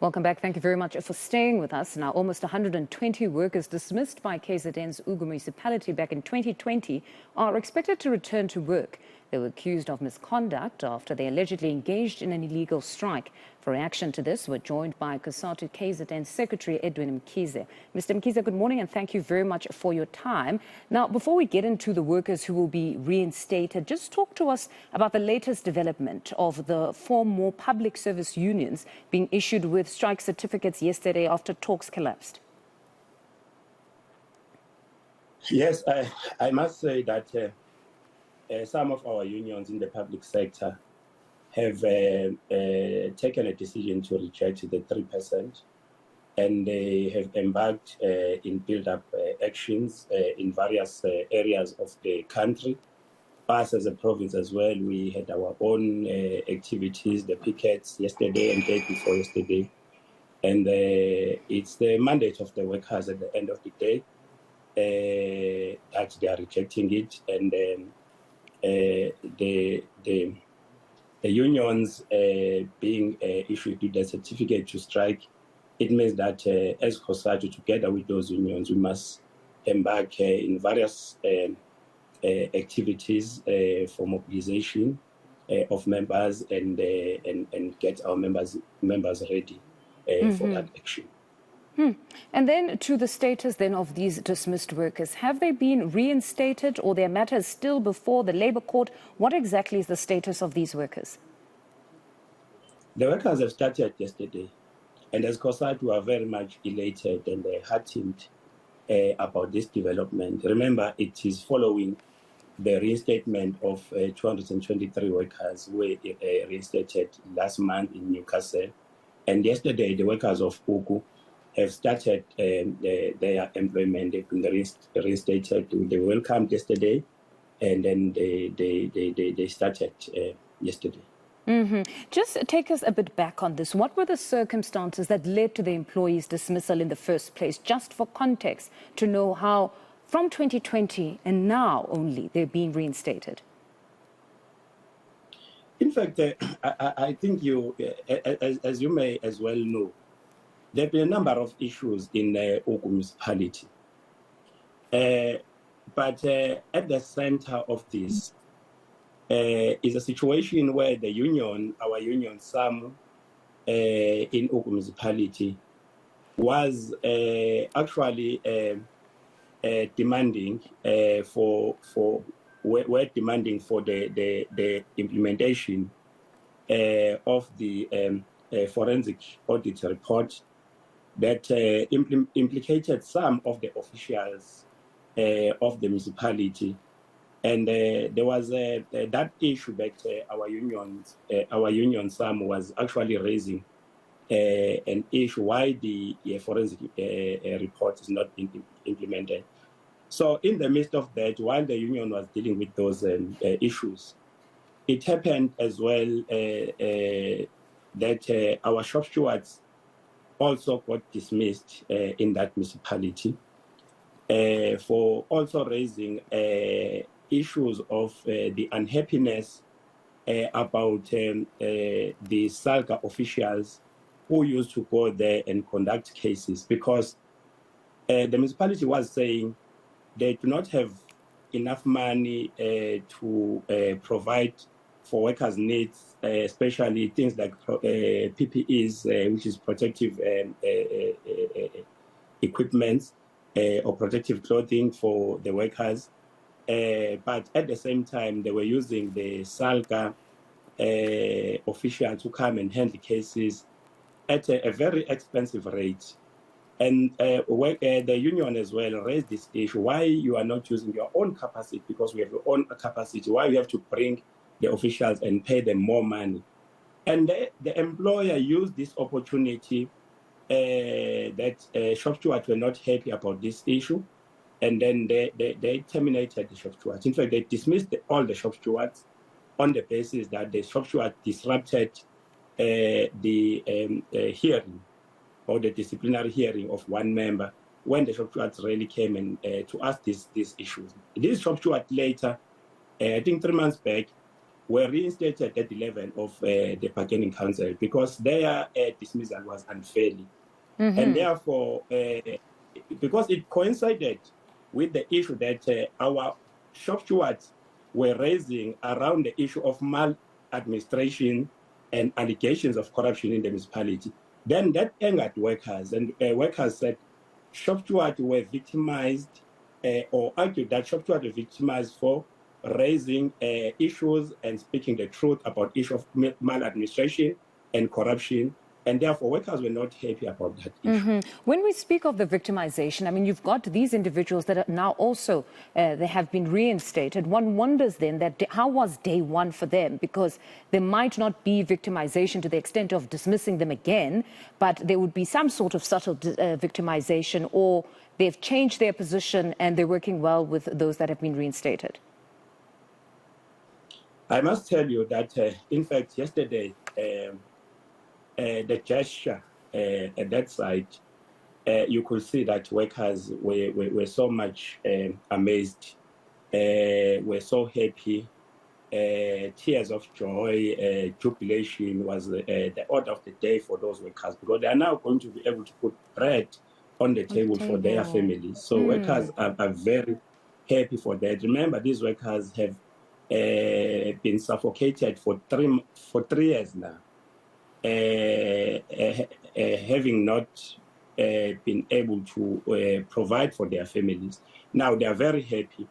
Welcome back. Thank you very much for staying with us. Now, almost 120 workers dismissed by KZN's Ugu Municipality back in 2020 are expected to return to work. They were accused of misconduct after they allegedly engaged in an illegal strike. For reaction to this, we're joined by Cosatu KZN Secretary Edwin Mkhize. Mr. Mkhize, good morning and thank you very much for your time. Now, before we get into the workers who will be reinstated, just talk to us about the latest development of the 4 more public service unions being issued with strike certificates yesterday after talks collapsed. Yes, I must say that some of our unions in the public sector have taken a decision to reject the 3%, and they have embarked in build-up actions in various areas of the country. Us as a province as well, we had our own activities, the pickets yesterday and day before yesterday. And it's the mandate of the workers at the end of the day that they are rejecting it. And the unions being issued with the certificate to strike, it means that as Cosatu, together with those unions, we must embark in various activities for mobilization of members and get our members ready for that action. And then to the status then of these dismissed workers, have they been reinstated or their matters still before the Labour Court? What exactly is the status of these workers? The workers have started yesterday, and as Cosatu, we are very much elated and heartened about this development. Remember, it is following the reinstatement of 223 workers who were reinstated last month in Newcastle, and yesterday the workers of Ugu have started their employment. They've been reinstated. They were welcomed yesterday, and then they started yesterday. Just take us a bit back on this. What were the circumstances that led to the employees' dismissal in the first place? Just for context, to know how from 2020 and now only they're being reinstated. In fact, I think you, as you may as well know, there have been a number of issues in the Ugu Municipality. But at the center of this is a situation where the union, our union, SAM, in Ugu Municipality, was actually demanding were demanding for the implementation of the forensic audit report that implicated some of the officials of the municipality, and there was that issue that our union SAM was actually raising an issue why the forensic report is not being implemented. So in the midst of that, while the union was dealing with those issues, it happened as well that our shop stewards also got dismissed in that municipality for also raising issues of the unhappiness about the SALGA officials who used to go there and conduct cases, because the municipality was saying they do not have enough money to provide for workers' needs, especially things like PPEs, which is protective equipment or protective clothing for the workers. But at the same time, they were using the SALGA officials to come and handle cases at a very expensive rate. And the union as well raised this issue, why you are not using your own capacity, because we have your own capacity, why you have to bring the officials and pay them more money. And the employer used this opportunity that shop stewards were not happy about this issue, and then they terminated the shop stewards. In fact, they dismissed all the shop stewards on the basis that the shop steward disrupted the hearing or the disciplinary hearing of one member when the shop stewards really came in to ask these issues. This shop steward later, I think 3 months back, were reinstated at the level of the bargaining council because their dismissal was unfairly. And therefore, because it coincided with the issue that our shop stewards were raising around the issue of maladministration and allegations of corruption in the municipality, then that angered workers, and workers said shop stewards were victimized or argued that shop stewards were victimized for raising issues and speaking the truth about issue of maladministration and corruption. And therefore, workers were not happy about that issue. When we speak of the victimization, I mean, you've got these individuals that are now also, they have been reinstated. One wonders then that how was day one for them? Because there might not be victimization to the extent of dismissing them again, but there would be some sort of subtle victimization, or they've changed their position and they're working well with those that have been reinstated. I must tell you that, in fact, yesterday, the gesture at that site, you could see that workers were so much amazed, were so happy, tears of joy, jubilation was the order of the day for those workers, because they are now going to be able to put bread on the table for their families. So workers are very happy for that. Remember, these workers have been suffocated for 3 years now. Having not been able to provide for their families. Now they are very happy.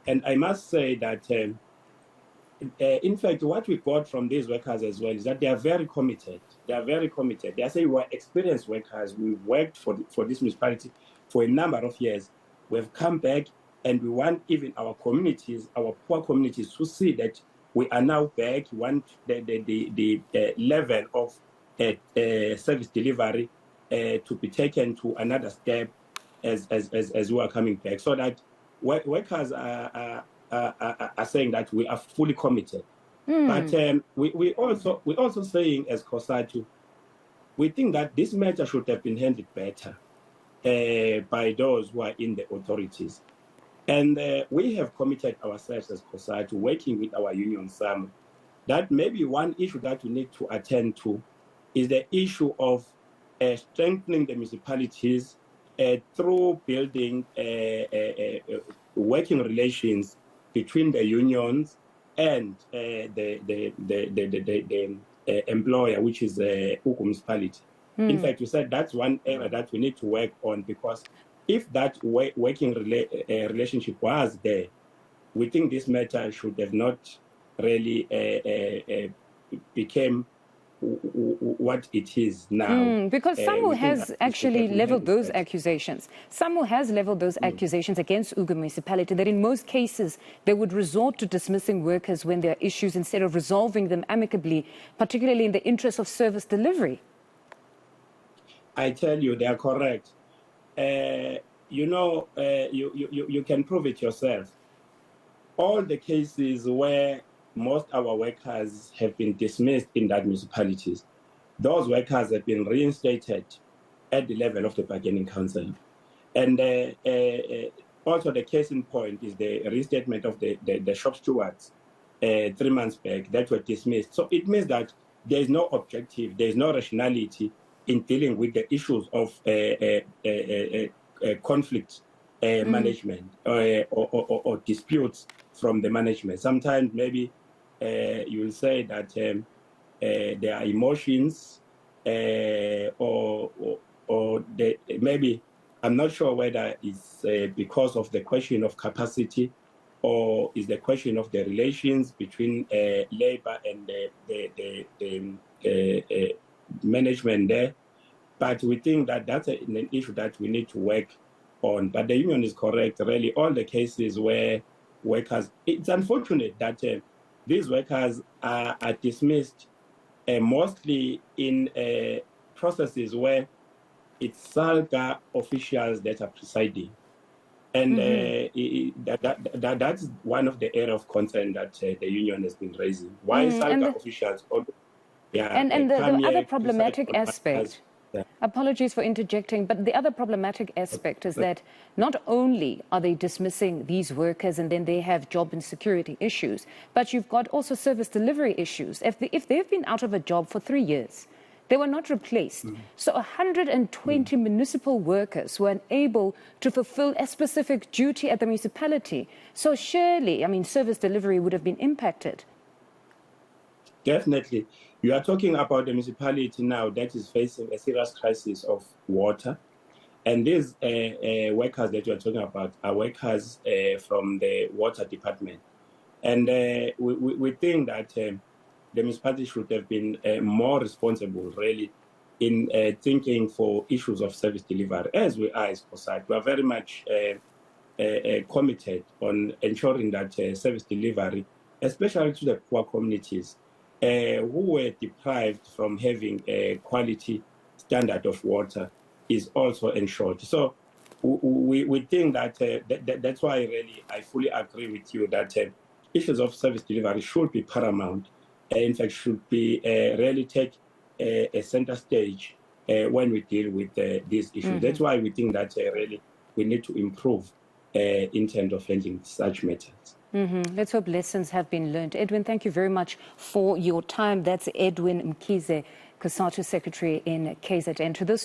And I must say that, in fact, what we got from these workers as well is that they are very committed. They are very committed. They are saying we are experienced workers. We worked for this municipality for a number of years. We've come back and we want even our communities, our poor communities, to see that we are now back. We want the level of service delivery to be taken to another step as we are coming back, so that workers are saying that we are fully committed. But we also saying as Cosatu, we think that this matter should have been handled better by those who are in the authorities. And we have committed ourselves as Cosatu, working with our union SAM, that maybe one issue that we need to attend to is the issue of strengthening the municipalities through building working relations between the unions and the employer, which is Municipality. In fact, we said that's one area that we need to work on, because if that working relationship was there, we think this matter should have not really became what it is now. Because SAMU has actually leveled those accusations. SAMU has leveled those accusations against Ugu Municipality, that in most cases they would resort to dismissing workers when there are issues instead of resolving them amicably, particularly in the interest of service delivery. I tell you, they are correct. You know, you can prove it yourself. All the cases where most of our workers have been dismissed in that municipalities, those workers have been reinstated at the level of the bargaining council. And also the case in point is the reinstatement of the shop stewards 3 months back that were dismissed. So it means that there is no objective, there is no rationality in dealing with the issues of conflict management or disputes from the management. Sometimes maybe you will say that there are emotions or maybe, I'm not sure whether it's because of the question of capacity or is the question of the relations between labor and the management there. But we think that that's an issue that we need to work on. But the union is correct, really. All the cases where workers, it's unfortunate that these workers are dismissed mostly in processes where it's SALGA officials that are presiding. And that's one of the areas of concern that the union has been raising. Why SALGA officials? And the other problematic aspect. Apologies for interjecting, but the other problematic aspect is that not only are they dismissing these workers and then they have job insecurity issues, but you've got also service delivery issues. If they've been out of a job for 3 years, they were not replaced. So 120 municipal workers were unable to fulfill a specific duty at the municipality. So surely, I mean, service delivery would have been impacted. Definitely. You are talking about a municipality now that is facing a serious crisis of water. And these workers that you are talking about are workers from the water department. And we think that the municipality should have been more responsible, really, in thinking for issues of service delivery, as we are as Cosatu. We are very much committed on ensuring that service delivery, especially to the poor communities, who were deprived from having a quality standard of water, is also ensured. So we think that, that's why really I fully agree with you that issues of service delivery should be paramount. In fact, should be really take a center stage when we deal with these issues. That's why we think that really we need to improve in terms of handling such matters. Let's hope lessons have been learned. Edwin, thank you very much for your time. That's Edwin Mkhize, Cosatu Secretary in KZN. To this